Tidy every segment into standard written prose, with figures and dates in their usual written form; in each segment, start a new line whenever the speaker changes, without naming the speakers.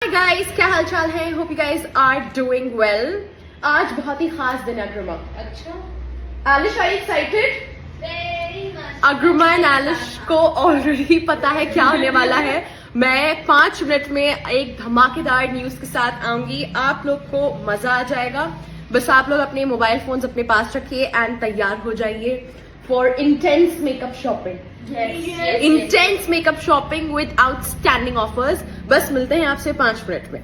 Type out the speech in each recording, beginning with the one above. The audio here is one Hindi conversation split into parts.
गाइस, क्या हाल चाल है? Hope you guys are doing well. आज बहुत ही खास दिन है अग्रमा।
अच्छा,
Elish are excited?
Very much.
Agrima and Elish को ऑलरेडी पता है क्या होने वाला है। मैं 5 मिनट में एक धमाकेदार न्यूज के साथ आऊंगी, आप लोग को मजा आ जाएगा। बस आप लोग अपने मोबाइल फोन्स अपने पास रखिए एंड तैयार हो जाइए for intense makeup shopping. Intense makeup shopping with outstanding offers. बस मिलते हैं आपसे 5 मिनट में।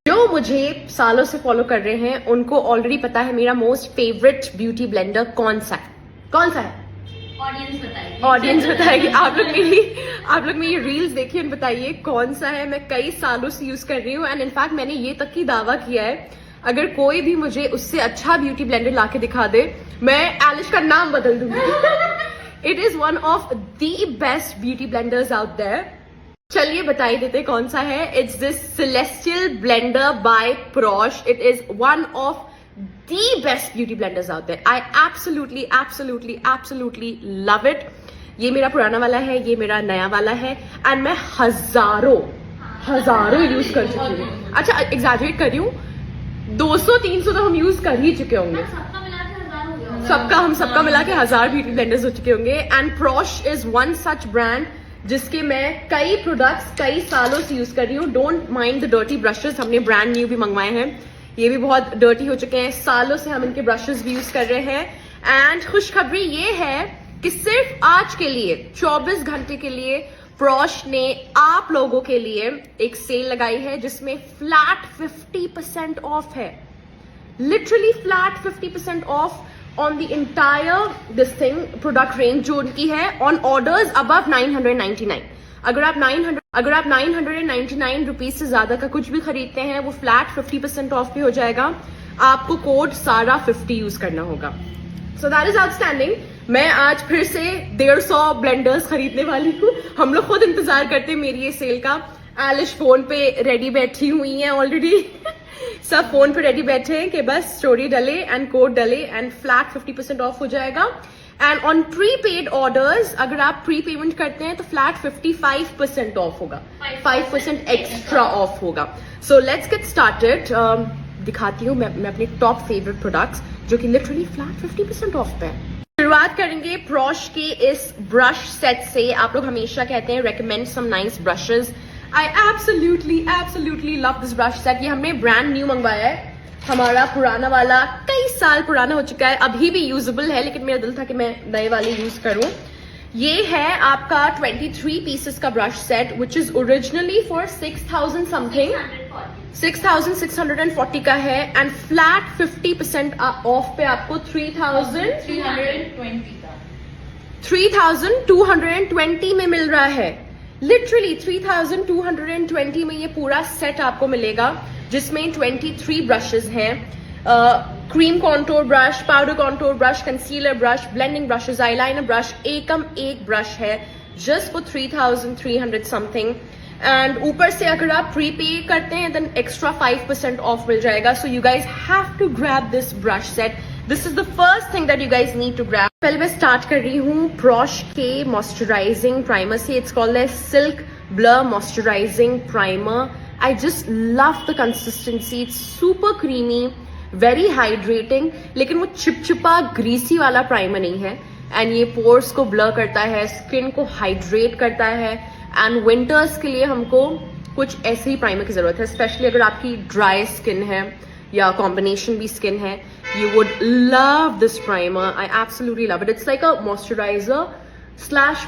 जो मुझे सालों से फॉलो कर रहे हैं उनको ऑलरेडी पता है मेरा मोस्ट फेवरेट ब्यूटी ब्लेंडर कौन सा है। कौन सा है? ऑडियंस बताएगी। आप लोग मेरी रील्स देखिए और बताइए कौन सा है। मैं कई सालों से यूज कर रही हूँ एंड इनफैक्ट मैंने ये तक की दावा किया है, अगर कोई भी मुझे उससे अच्छा ब्यूटी ब्लेंडर लाके दिखा दे, मैं एलिश का नाम बदल दूंगी। It is one of the best beauty blenders out there. चलिए बताई देते कौन सा है। It's this celestial blender by Prosh. It is one of the best beauty blenders out there. I absolutely love it. ये मेरा पुराना वाला है, ये मेरा नया वाला है एंड मैं हजारों यूज कर चुकी हूँ। अच्छा, एग्जैजरेट कर रही हूँ, 200-300 तो हम यूज कर ही चुके होंगे। सबका मिला के 1000 ब्यूटी ब्लेंडर्स हो चुके होंगे। And Prosh is one such brand जिसके मैं कई प्रोडक्ट्स कई सालों से यूज कर रही हूँ। Don't mind the dirty brushes, हमने ब्रांड न्यू भी मंगवाए हैं, ये भी बहुत डर्टी हो चुके हैं। सालों से हम इनके ब्रशेस भी यूज कर रहे हैं। एंड खुशखबरी ये है कि सिर्फ आज के लिए 24 घंटे के लिए प्रॉश ने आप लोगों के लिए एक सेल लगाई है जिसमें फ्लैट 50% ऑफ है। Literally flat 50% of on the entire this thing product range जो उनकी है ऑन ऑर्डर्स अबव 999। अगर आप 999 रुपीज से ज्यादा का कुछ भी खरीदते हैं वो फ्लैट 50% ऑफ पे हो जाएगा। आपको कोड सारा 50 यूज करना होगा। So that is outstanding. मैं आज फिर से 150 ब्लेंडर्स खरीदने वाली हूँ। हम लोग खुद इंतजार करते हैं मेरी ये सेल का। एलिश फोन पे रेडी बैठी हुई है ऑलरेडी। सब फोन पे रेडी बैठे हैं कि बस स्टोरी डले एंड कोड डले एंड फ्लैट 50% ऑफ हो जाएगा। एंड ऑन प्रीपेड ऑर्डर्स अगर आप प्री पेमेंट करते हैं तो फ्लैट 55% ऑफ होगा, 5% एक्स्ट्रा ऑफ होगा। So let's get started. दिखाती हूँ मैं अपने टॉप फेवरेट प्रोडक्ट्स जो कि लिटरली फ्लैट 50% ऑफ पे है। शुरुआत करेंगे प्रॉश के इस ब्रश सेट से। आप लोग हमेशा कहते हैं recommend some nice brushes. I absolutely love this brush set. ये हमने ब्रांड न्यू मंगवाया है। हमारा पुराना वाला कई साल पुराना हो चुका है, अभी भी यूजेबल है, लेकिन मेरा दिल था कि मैं नए वाले यूज करूं। ये है आपका 23 पीसेस का brush set which is originally for 6000 something, 6640 का है एंड फ्लैट 50% ऑफ पे आपको 3220 में मिल रहा है। लिटरली 3220 में ये पूरा सेट आपको मिलेगा जिसमें 23 ब्रशेस हैं। Cream contour brush, powder contour brush, concealer brush, blending brushes, eyeliner brush, एक ब्रश है जस्ट फॉर 3300 समथिंग। एंड ऊपर से अगर आप प्री पे करते हैं देन एक्स्ट्रा 5% ऑफ मिल जाएगा। So you guys have to grab this brush set. This is the first thing that you guys need to grab. पहले मैं स्टार्ट कर रही हूँ प्रॉश के मॉइस्चराइजिंग प्राइमर से। It's called a silk blur moisturising primer. I just love the consistency. It's super creamy, very hydrating, लेकिन वो चिपचिपा ग्रीसी वाला प्राइमर नहीं है एंड ये पोर्स को ब्लर करता है, स्किन को हाइड्रेट करता है एंड विंटर्स के लिए हमको कुछ ऐसे ही प्राइमर की जरूरत है, स्पेशली अगर आपकी ड्राई स्किन है या कॉम्बिनेशन भी स्किन है। You would love this primer. I absolutely love it. It's like a moisturiser /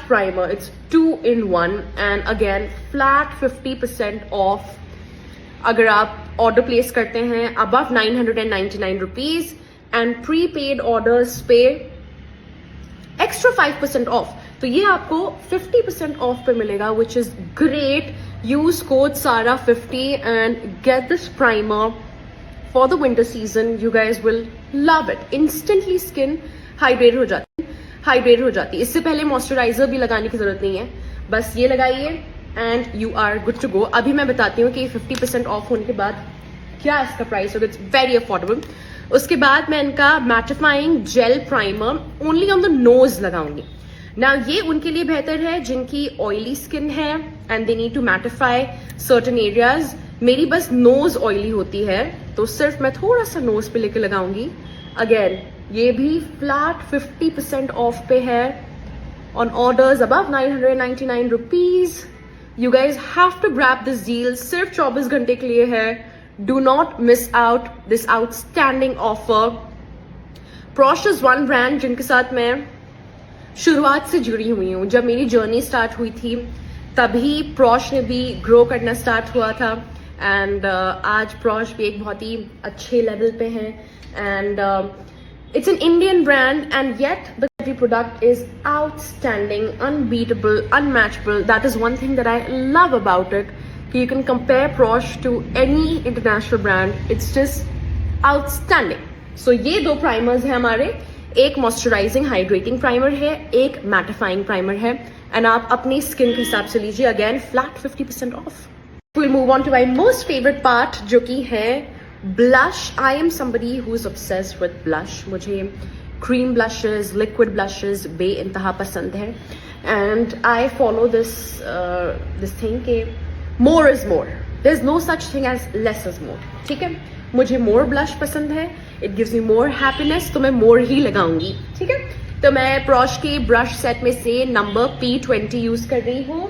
primer. It's 2 in 1 and again flat 50% off अगर आप ऑर्डर प्लेस करते हैं above 999 rupees and pre paid orders पे एक्स्ट्रा 5% ऑफ। तो ये आपको 50% ऑफ पे मिलेगा which is great. Use code Sara 50 and get this primer for the winter season. You guys will love it. Instantly skin hydrate हो जाती है। इससे पहले मॉइस्चराइजर भी लगाने की जरूरत नहीं है, बस ये लगाइए and you are good to go. अभी मैं बताती हूँ कि 50% ऑफ होने के बाद क्या इसका प्राइस होगा। It's very affordable. उसके बाद मैं इनका mattifying gel primer only on the nose लगाऊंगी। ना ये उनके लिए बेहतर है जिनकी ऑयली स्किन है and they need to mattify certain areas मेरी बस नोज ऑयली होती है तो सिर्फ मैं थोड़ा सा नोज पे लेके लगाऊंगी. अगेन ये भी फ्लैट 50% ऑफ पे है on orders above 999 rupees. You guys have to grab this deal. सिर्फ 24 घंटे के लिए है. Do not miss out this outstanding offer. Prosh is one brand जिनके साथ मैं शुरुआत से जुड़ी हुई हूँ. जब मेरी जर्नी स्टार्ट हुई थी तभी Prosh ने भी ग्रो करना स्टार्ट हुआ था. एंड आज Prosh भी एक बहुत ही अच्छे लेवल पे है. And it's an Indian brand and yet the country product is outstanding, unbeatable, unmatchable. That is one thing that I love about it. You can compare Prosh to any international brand. It's just outstanding. So ये दो primers हैं हमारे. एक moisturizing hydrating primer है, एक mattifying primer है. And आप अपनी skin के हिसाब से लीजिए. Again, flat 50% off. We'll move on to my most favorite part, जो कि है blush. I am somebody who's obsessed with blush. मुझे cream blushes, liquid blushes बेइंतहा पसंद है. And I follow this thing के more is more. There's no such thing as less is more. ठीक है, मुझे more blush पसंद है. It gives me more happiness, तो मैं more ही लगाऊंगी. ठीक है, तो मैं Prosh के brush set में से number P20 यूज कर रही हूँ.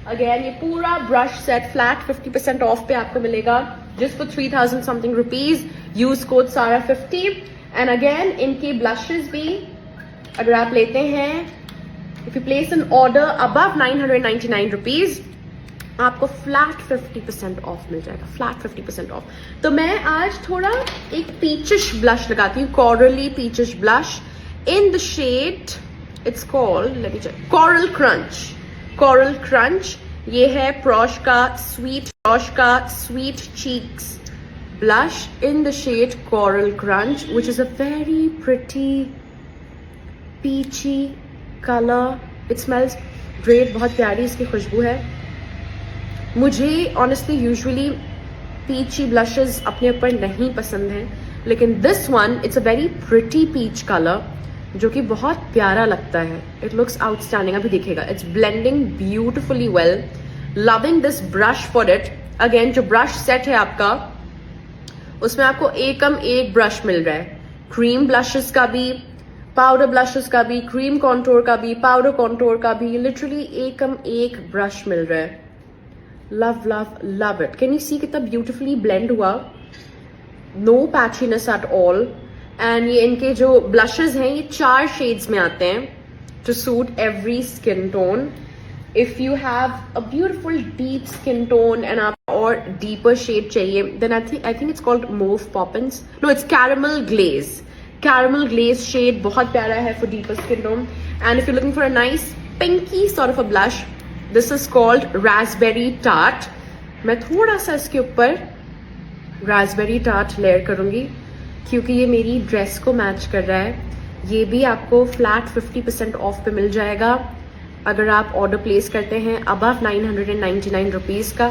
अगेन ये पूरा ब्रश सेट फ्लैट 50% ऑफ पे आपको मिलेगा just for 3000 something rupees. Use code Sara 50. And again इनके ब्लशेस भी अगर आप लेते हैं, if you place an order above 999 rupees आपको फ्लैट 50% ऑफ मिल जाएगा. Flat 50% off. तो मैं आज थोड़ा एक पीचिश ब्लश लगाती हूँ. Coral peachish blush in the shade, it's called, let me check, coral crunch. Coral crunch ये है Prosh का sweet cheeks blush in the shade coral crunch, which is a very pretty peachy color. It smells great. बहुत प्यारी इसकी खुशबू है. मुझे honestly usually peachy blushes अपने ऊपर नहीं पसंद हैं, लेकिन this one it's a very pretty peach color जो कि बहुत प्यारा लगता है. It looks outstanding. अभी दिखेगा. It's blending beautifully well. Loving this brush for it. Again जो ब्रश सेट है आपका उसमें आपको एकम एक ब्रश मिल रहा है. क्रीम ब्लशेस का भी, पाउडर ब्लशेस का भी, क्रीम कॉन्टोर का भी, पाउडर कॉन्टोर का भी. लिटरली एकम एक ब्रश मिल रहा है. Love love love it. Can you see कितना ब्यूटिफुली ब्लेंड हुआ. No patchiness at all. And ये इनके जो ब्लशेस हैं ये 4 शेड्स में आते हैं to suit every skin tone. If you have a beautiful deep skin tone and आप और डीपर शेड चाहिए then I think it's called mauve poppins. No, it's caramel glaze. Caramel glaze shade बहुत प्यारा है for deeper skin tone. And if you looking for a nice pinky sort of a blush, this is called raspberry tart. मैं थोड़ा सा इसके ऊपर रास्पबेरी टार्ट लेयर करूंगी क्योंकि ये मेरी ड्रेस को मैच कर रहा है. ये भी आपको फ्लैट 50% ऑफ पे मिल जाएगा अगर आप ऑर्डर प्लेस करते हैं अबव 999 रुपीज का.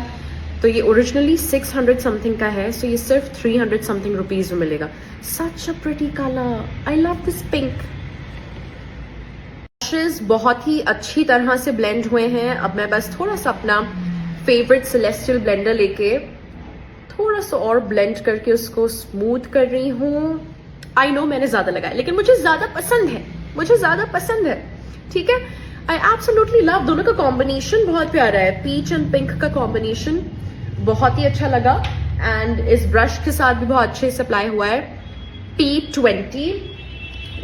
तो ये ओरिजिनली 600 समथिंग का है, सो ये सिर्फ 300 समथिंग रुपीज में मिलेगा. Such a pretty colour. I love this pink. Brushes बहुत ही अच्छी तरह से ब्लेंड हुए हैं. अब मैं बस थोड़ा सा अपना फेवरेट सेलेस्टियल ब्लेंडर लेके थोड़ा सा और ब्लेंड करके उसको स्मूथ कर रही हूँ. आई नो मैंने ज्यादा लगाया लेकिन मुझे ज्यादा पसंद है. ठीक है, आई एब्सोल्युटली लव. दोनों का कॉम्बिनेशन बहुत प्यारा है. पीच एंड पिंक का कॉम्बिनेशन बहुत ही अच्छा लगा. एंड इस ब्रश के साथ भी बहुत अच्छे से अप्लाई हुआ है. P20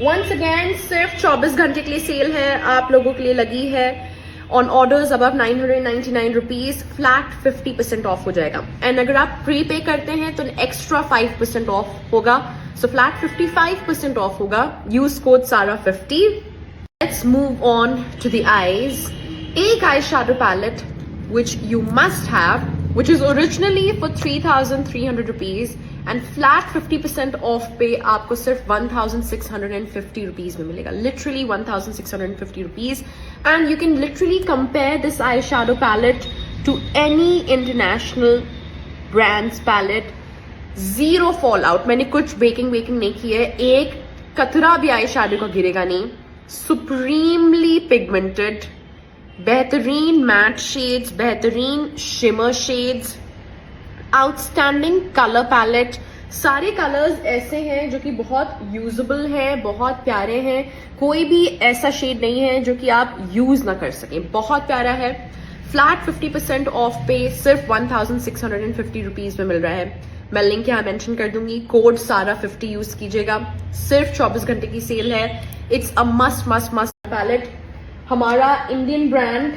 वंस अगेन सिर्फ 24 घंटे के लिए सेल है. आप लोगों के लिए लगी है. On orders above 999 rupees flat 50% of हो जाएगा. एंड अगर आप प्री पे करते हैं तो एक्स्ट्रा 5% ऑफ होगा. सो फ्लैट 55% ऑफ होगा. Use code Sara 50. Let's move on to the eyes. एक eye shadow palette which you must have, which is originally for 3,300 rupees and flat 50% off पे आपको सिर्फ 1,650 rupees में मिलेगा. Literally 1,650 rupees. And you can literally compare this eyeshadow palette to any international brands palette. Zero fallout. मैंने कुछ बेकिंग नहीं की है. एक कतरा भी eyeshadow का गिरेगा नहीं. Supremely pigmented. बेहतरीन मैट शेड्स, बेहतरीन shimmer shades, outstanding colour palette. सारे कलर्स ऐसे हैं जो कि बहुत यूजेबल हैं, बहुत प्यारे हैं। कोई भी ऐसा शेड नहीं है जो कि आप यूज ना कर सकें। बहुत प्यारा है। फ्लैट 50% ऑफ पे सिर्फ 1650 रुपीज में मिल रहा है। मैं लिंक यहाँ मेंशन कर दूंगी। कोड सारा 50 यूज कीजिएगा। सिर्फ 24 घंटे की सेल है। It's a must must must palette. हमारा इंडियन ब्रांड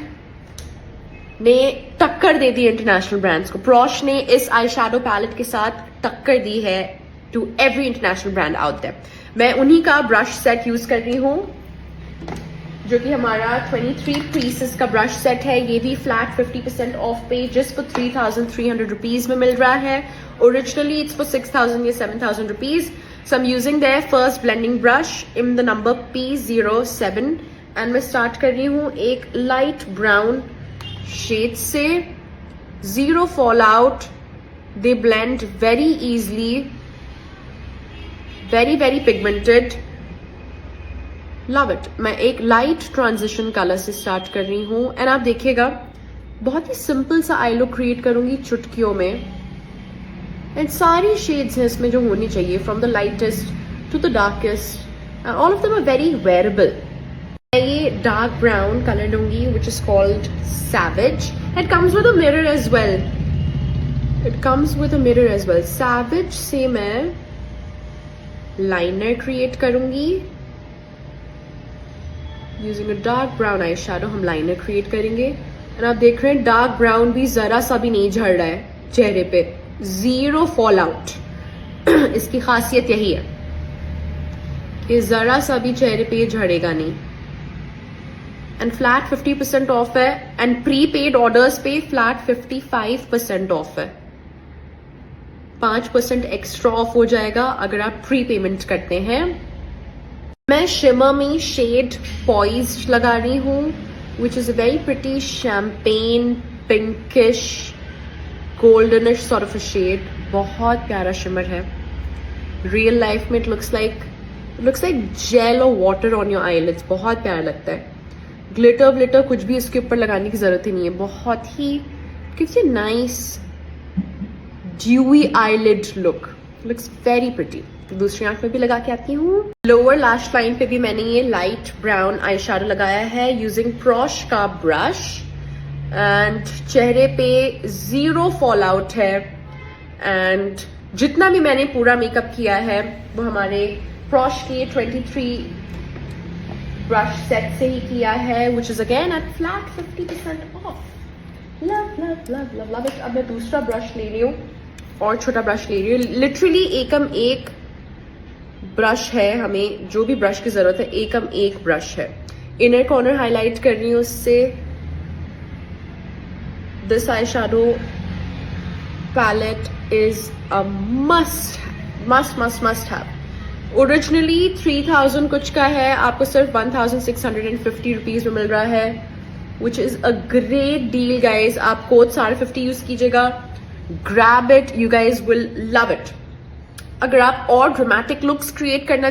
ने टक्कर दे दी इंटरनेशनल ब्रांड्स को। प्रॉश ने इस आई शैडो पैलेट के साथ टक्कर दी है to every international brand out there. मैं उन्हीं का ब्रश सेट यूज कर रही हूँ जो कि हमारा 23 पीसेस का ब्रश सेट है। ये भी फ्लैट 50% ऑफ पे जस्ट फॉर 3300 रुपीज में मिल रहा है। ओरिजिनली इट्स फॉर 6000 या 7000 rupees. So I am using their first blending brush in the number P07 and मैं स्टार्ट कर रही हूँ एक लाइट ब्राउन शेड से। Zero fall out, they blend very easily, very very pigmented, love it. मैं एक लाइट ट्रांजिशन कलर से स्टार्ट कर रही हूं एंड आप देखिएगा बहुत ही सिंपल सा आई लुक क्रिएट करूंगी चुटकियों में। एंड सारी शेड्स हैं इसमें जो होनी चाहिए, from the lightest to the darkest, all of them are very wearable. ये डार्क ब्राउन कलर लूंगी which is called savage. It comes with a mirror as well. It comes with a mirror as well. Savage से मैं लाइनर क्रिएट करूंगी using a dark brown eye shadow. हम लाइनर क्रिएट करेंगे एंड आप देख रहे हैं डार्क ब्राउन भी जरा सा भी नहीं झड़ रहा है चेहरे पे। Zero fall out. इसकी खासियत यही है कि जरा सा भी चेहरे पे ये झड़ेगा नहीं। एंड फ्लैट 50% ऑफ है एंड प्री पेड ऑर्डर्स पे फ्लैट 55% ऑफ है। 5% एक्स्ट्रा ऑफ हो जाएगा अगर आप प्री पेमेंट करते हैं। मैं शिमर में शेड पॉइज्ड लगा रही हूँ which is a very pretty champagne pinkish goldenish sort of a shade. बहुत प्यारा शिमर है। रियल लाइफ में इट लुक्स लाइक जेल और वाटर ऑन योर आईलिड्स। बहुत प्यारा लगता है। ग्लिटर व्लिटर कुछ भी इसके ऊपर लगाने की जरूरत ही नहीं है। बहुत ही gives a nice dewy eyelid look. Looks very pretty. दूसरी आंख में भी लगा के आती हूँ। लोअर लैश लाइन पे भी मैंने ये लाइट ब्राउन आई शैडो लगाया है यूजिंग प्रॉश का ब्रश एंड चेहरे पे जीरो फॉल आउट है। एंड जितना भी मैंने पूरा मेकअप किया है वो हमारे प्रॉश के 23 ब्रश सेट से ही किया है which is again at flat 50% off. Love love love love love it. अब मैं दूसरा ब्रश ले रही हूँ और छोटा ब्रश ले रही हूँ। लिटरली एकम एक ब्रश है। हमें जो भी ब्रश की जरूरत है एकम एक ब्रश है। इनर कॉर्नर हाईलाइट कर रही हूँ उससे। This eye shadow palette is a must must must must have. Originally 3000 कुछ का है, आपको सिर्फ 1650 रुपीज में मिल रहा है which is a great deal guys. आप कोड 50 यूज कीजिएगा। Grab it, you guys will love it. अगर आप और ड्रामेटिक लुक्स क्रिएट करना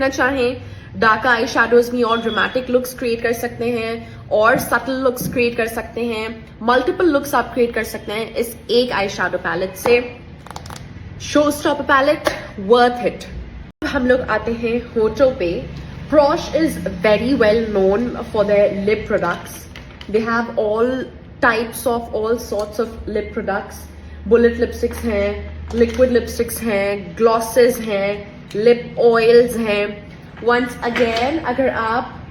चाहें, डार्क आई शैडोज में और ड्रामेटिक लुक्स क्रिएट कर सकते हैं और सटल लुक्स क्रिएट कर सकते हैं। मल्टीपल लुक्स आप क्रिएट कर सकते हैं इस एक आई शैडो पैलेट से। Showstopper palette, worth it. हम लोग आते हैं होठों पे। Prosh is very well known for their lip products. They have all types of all sorts of lip products. Bullet lipsticks हैं, लिक्विड लिपस्टिक्स हैं, ग्लॉसेस हैं, लिप ऑयल्स हैं। वंस अगेन अगर आप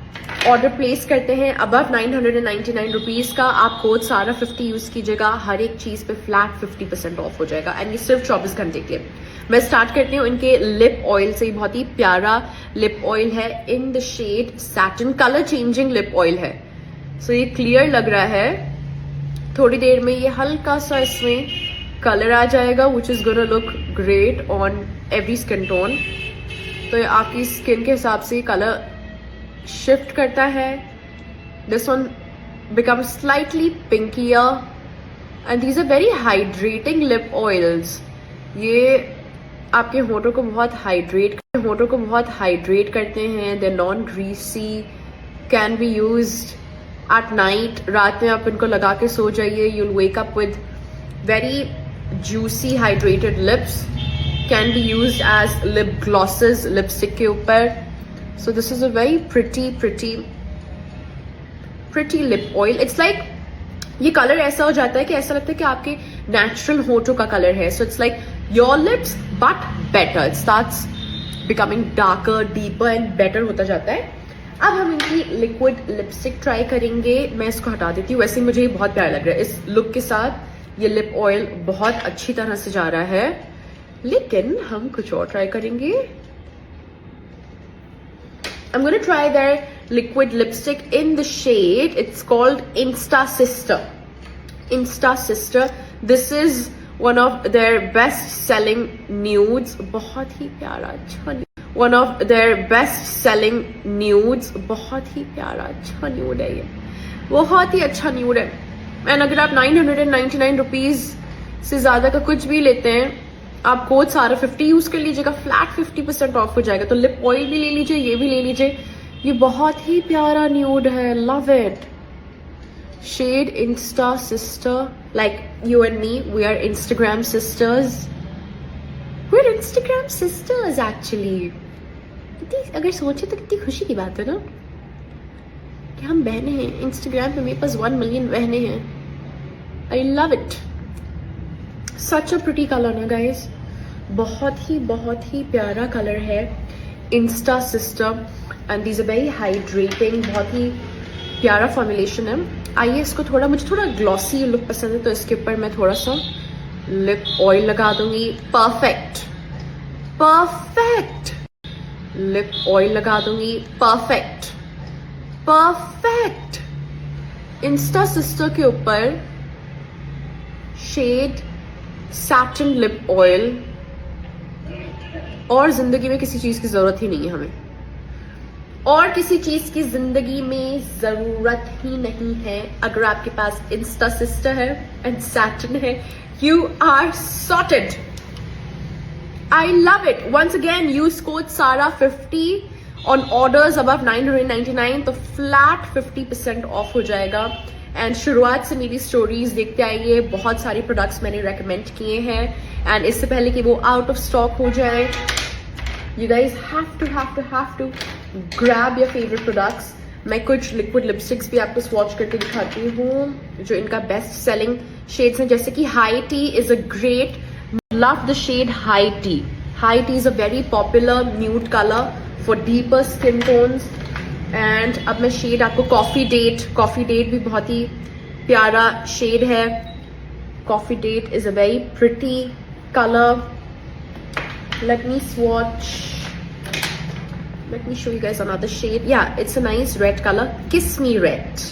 ऑर्डर प्लेस करते हैं अबव 999 रुपीज का, आप कोड सारा 50 यूज कीजिएगा। हर एक चीज पे फ्लैट 50% ऑफ हो जाएगा एंड ये सिर्फ 24 घंटे के। मैं स्टार्ट करती हूँ इनके लिप ऑयल से। बहुत ही प्यारा लिप ऑयल है in the shade satin. Colour changing lip oil है। सो ये क्लियर लग रहा है। थोड़ी देर में ये हल्का सा इसमें कलर आ जाएगा which is gonna look great on every skin tone. तो ये आपकी स्किन के हिसाब से कलर शिफ्ट करता है। This one become slightly pinkier and these are very hydrating lip oils. ये आपके होठों को बहुत हाइड्रेट करते हैं। They non greasy, can be used at night. रात में आप इनको लगा के सो जाइए, you'll wake up with very juicy hydrated lips, can be used as lip glosses lipstick के ऊपर. So this is a very pretty lip oil. It's like ये कलर ऐसा हो जाता है कि ऐसा लगता है कि आपके नेचुरल होठों का कलर है. So it's like your lips but better. It starts becoming darker, deeper and better होता जाता है. अब हम इनकी लिक्विड लिपस्टिक ट्राई करेंगे. मैं इसको हटा देती हूँ. वैसे मुझे ये बहुत प्यारा लग रहा है. इस लुक के साथ ये लिप ऑयल बहुत अच्छी तरह से जा रहा है. लेकिन हम कुछ और ट्राई करेंगे. I'm going to try their liquid lipstick in the shade. It's called Insta Sister. Insta Sister. This is one of their best-selling nudes. बहुत ही प्यारा अच्छा. One of their best-selling nudes. बहुत ही प्यारा अच्छा nude है ये. बहुत ही अच्छा nude है. And अगर आप 999 रुपीज से ज्यादा का कुछ भी लेते हैं, आप कोड सारा 50 यूज कर लीजिएगा, फ्लैट 50% ऑफ हो जाएगा. तो लिप ऑयल भी ले लीजिए, ये भी ले लीजिए. ये बहुत ही प्यारा न्यूड है. Love it. Shade insta sister. Like you and me, we are Instagram sisters. We are Instagram sisters actually. अगर सोचे तो कितनी खुशी की बात है ना कि हम बहनें हैं. इंस्टाग्राम पे मेरे पास 1 मिलियन बहनें हैं. I love it. Such a pretty colour ना गाइज. बहुत ही प्यारा कलर है. Insta sister and these are very hydrating. बहुत ही प्यारा फॉर्मुलेशन है. आइए इसको थोड़ा, मुझे थोड़ा ग्लॉसी लुक पसंद है तो इसके ऊपर मैं थोड़ा सा लिप ऑयल लगा दूंगी. परफेक्ट लिप ऑयल लगा दूंगी. परफेक्ट. इंस्टा सिस्टर के ऊपर शेड सैटिन लिप ऑयल. और जिंदगी में किसी चीज की जरूरत ही नहीं है हमें. और किसी चीज की जिंदगी में जरूरत ही नहीं है. अगर आपके पास इंस्टा सिस्टर है एंड सैटिन है, you are sorted. I love it. Once again use code Sara 50 on orders above 999. तो फ्लैट 50% ऑफ हो जाएगा. एंड शुरुआत से मेरी स्टोरीज देखते आइए. बहुत सारे प्रोडक्ट्स मैंने रेकमेंड किए हैं एंड इससे पहले कि वो आउट ऑफ स्टॉक हो जाए, you guys have to grab your favourite products. मैं कुछ लिक्विड लिपस्टिक्स भी आपको स्वॉच करके दिखाती हूँ जो इनका बेस्ट सेलिंग शेड्स हैं. जैसे कि high tea is a great. Love the shade high tea. High tea is a very popular nude colour for deeper skin tones. And अब मैं शेड आपको कॉफी डेट भी बहुत ही प्यारा शेड है. Coffee date is a very pretty colour. Let me swatch. Let me show you guys another shade. Yeah, it's a nice red color. Kiss Me Red.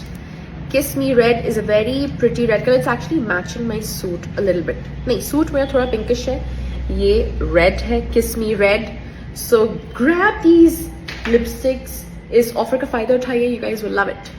Kiss Me Red is a very pretty red color. It's actually matching my suit a little bit. नहीं, suit मेरा थोड़ा pinkish है. ये red है. Kiss Me Red. So grab these lipsticks. इस ऑफर का फायदा उठाइए. You guys will love it.